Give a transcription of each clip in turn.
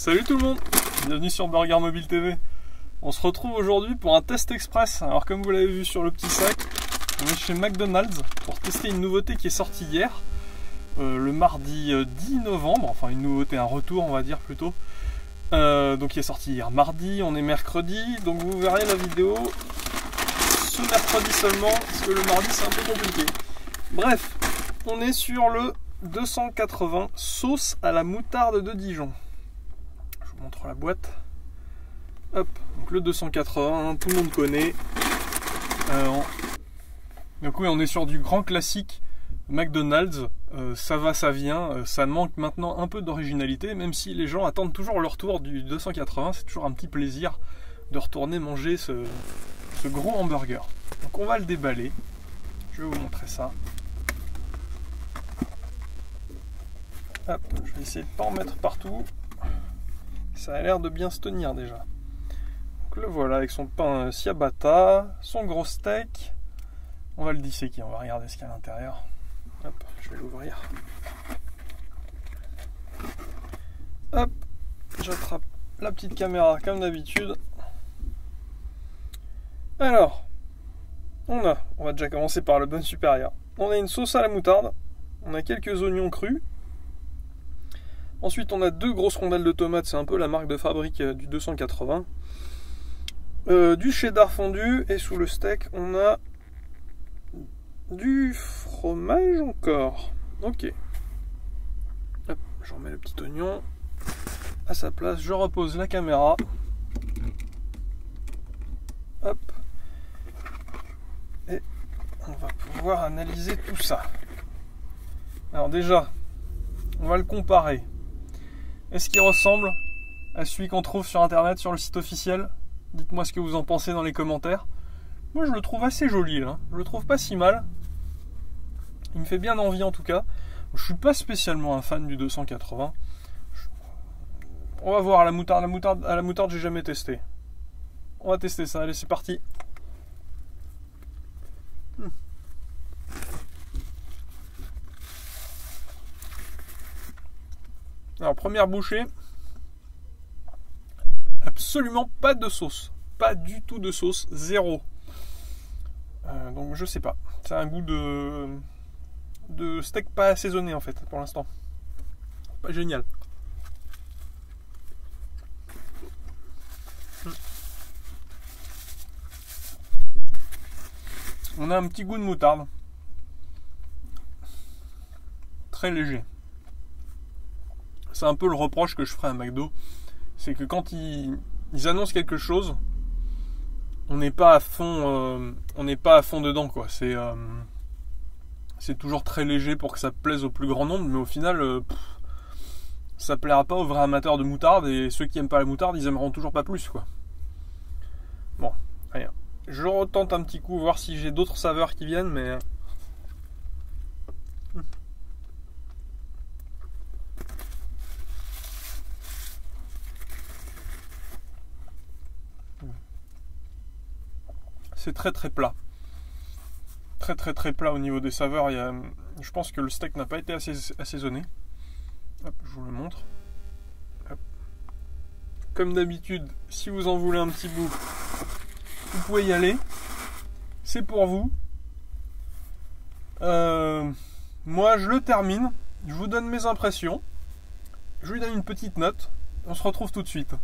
Salut tout le monde, bienvenue sur Burger Mobile TV. On se retrouve aujourd'hui pour un test express. Alors comme vous l'avez vu sur le petit sac, on est chez McDonald's pour tester une nouveauté qui est sortie hier, le mardi 10 novembre, enfin une nouveauté, un retour on va dire plutôt. Donc qui est sorti hier mardi, on est mercredi, donc vous verrez la vidéo ce mercredi seulement, parce que le mardi c'est un peu compliqué. Bref, on est sur le 280 sauce à la moutarde de Dijon. Je vous montre la boîte. Hop, donc le 280, tout le monde connaît. Donc oui, on est sur du grand classique McDonald's. Ça va, ça vient. Ça manque maintenant un peu d'originalité, même si les gens attendent toujours leur tour du 280. C'est toujours un petit plaisir de retourner manger ce gros hamburger. Donc on va le déballer. Je vais vous montrer ça. Hop, je vais essayer de ne pas en mettre partout. Ça a l'air de bien se tenir déjà. Donc le voilà avec son pain ciabatta, son gros steak. On va le disséquer, on va regarder ce qu'il y a à l'intérieur. Hop, je vais l'ouvrir. Hop, j'attrape la petite caméra comme d'habitude. Alors, on va déjà commencer par le bun supérieur. On a une sauce à la moutarde, on a quelques oignons crus. Ensuite, on a deux grosses rondelles de tomates, c'est un peu la marque de fabrique du 280. Du cheddar fondu, et sous le steak, on a du fromage encore. Ok. Hop, je remets le petit oignon à sa place, je repose la caméra. Hop. Et on va pouvoir analyser tout ça. Alors déjà, on va le comparer. Est-ce qu'il ressemble à celui qu'on trouve sur internet, sur le site officiel? Dites-moi ce que vous en pensez dans les commentaires. Moi je le trouve assez joli là. Je le trouve pas si mal. Il me fait bien envie en tout cas. Je suis pas spécialement un fan du 280. On va voir à la moutarde j'ai jamais testé. On va tester ça, allez c'est parti. Alors première bouchée, absolument pas de sauce, pas du tout de sauce, zéro. Donc je sais pas, c'est un goût de steak pas assaisonné en fait pour l'instant, pas génial. On a un petit goût de moutarde, très léger. C'est un peu le reproche que je ferai à McDo, c'est que quand ils annoncent quelque chose, on n'est pas à fond, dedans quoi. C'est toujours très léger pour que ça plaise au plus grand nombre, mais au final, ça plaira pas aux vrais amateurs de moutarde, et ceux qui aiment pas la moutarde, ils aimeront toujours pas plus quoi. Bon, allez, je retente un petit coup, voir si j'ai d'autres saveurs qui viennent, mais c'est très très plat. Très très très plat au niveau des saveurs. Je pense que le steak n'a pas été assaisonné. Hop, je vous le montre. Hop. Comme d'habitude, si vous en voulez un petit bout, vous pouvez y aller. C'est pour vous. Moi, je le termine. Je vous donne mes impressions. Je lui donne une petite note. On se retrouve tout de suite.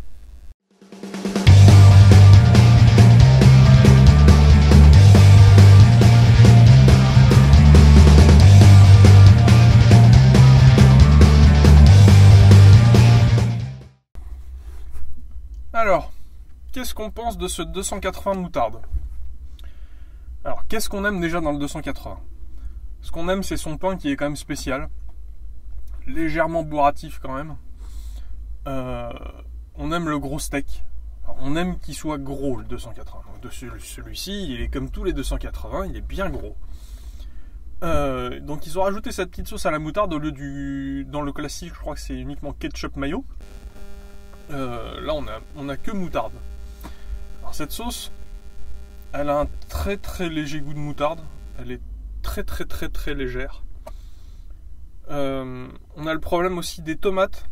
Alors, qu'est-ce qu'on pense de ce 280 moutarde? Alors, qu'est-ce qu'on aime déjà dans le 280? Ce qu'on aime, c'est son pain qui est quand même spécial. Légèrement bourratif quand même. On aime le gros steak. Alors, on aime qu'il soit gros, le 280. Donc, celui-ci, il est comme tous les 280, il est bien gros. Donc, ils ont rajouté cette petite sauce à la moutarde au lieu dans le classique, je crois que c'est uniquement ketchup mayo. Là on a que moutarde. Alors cette sauce, elle a un très très léger goût de moutarde. Elle est très très très très légère. On a le problème aussi des tomates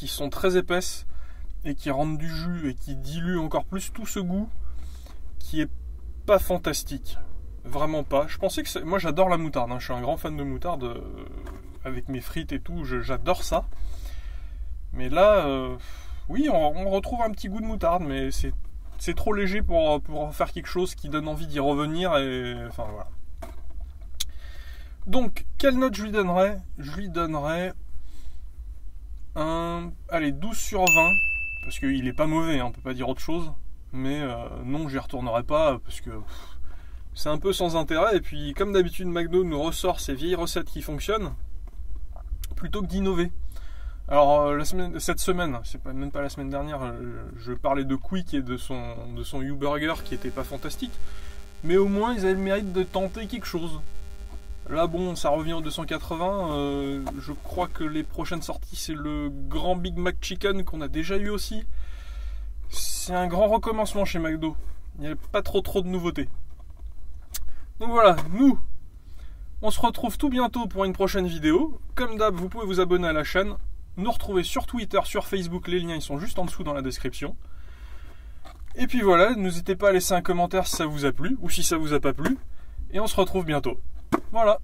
qui sont très épaisses et qui rendent du jus et qui diluent encore plus tout ce goût qui est pas fantastique. Vraiment pas. Je pensais que moi j'adore la moutarde, hein. Je suis un grand fan de moutarde avec mes frites et tout, j'adore ça. Mais là, oui, on retrouve un petit goût de moutarde, mais c'est trop léger pour faire quelque chose qui donne envie d'y revenir. Et enfin voilà. Donc, quelle note je lui donnerais? Je lui donnerais allez, 12 sur 20, parce qu'il est pas mauvais, hein, on peut pas dire autre chose. Mais non, j'y retournerai pas, parce que c'est un peu sans intérêt. Et puis, comme d'habitude, McDo nous ressort ses vieilles recettes qui fonctionnent, plutôt que d'innover. Alors cette semaine, c'est même pas la semaine dernière, je parlais de Quick et de son U-Burger qui était pas fantastique, mais au moins ils avaient le mérite de tenter quelque chose. Là bon, ça revient aux 280, je crois que les prochaines sorties c'est le grand Big Mac Chicken qu'on a déjà eu aussi. C'est un grand recommencement chez McDo, il n'y a pas trop de nouveautés. Donc voilà, nous on se retrouve tout bientôt pour une prochaine vidéo. Comme d'hab, vous pouvez vous abonner à la chaîne, nous retrouver sur Twitter, sur Facebook, les liens ils sont juste en dessous dans la description. Et puis voilà, n'hésitez pas à laisser un commentaire si ça vous a plu ou si ça vous a pas plu. Et on se retrouve bientôt. Voilà.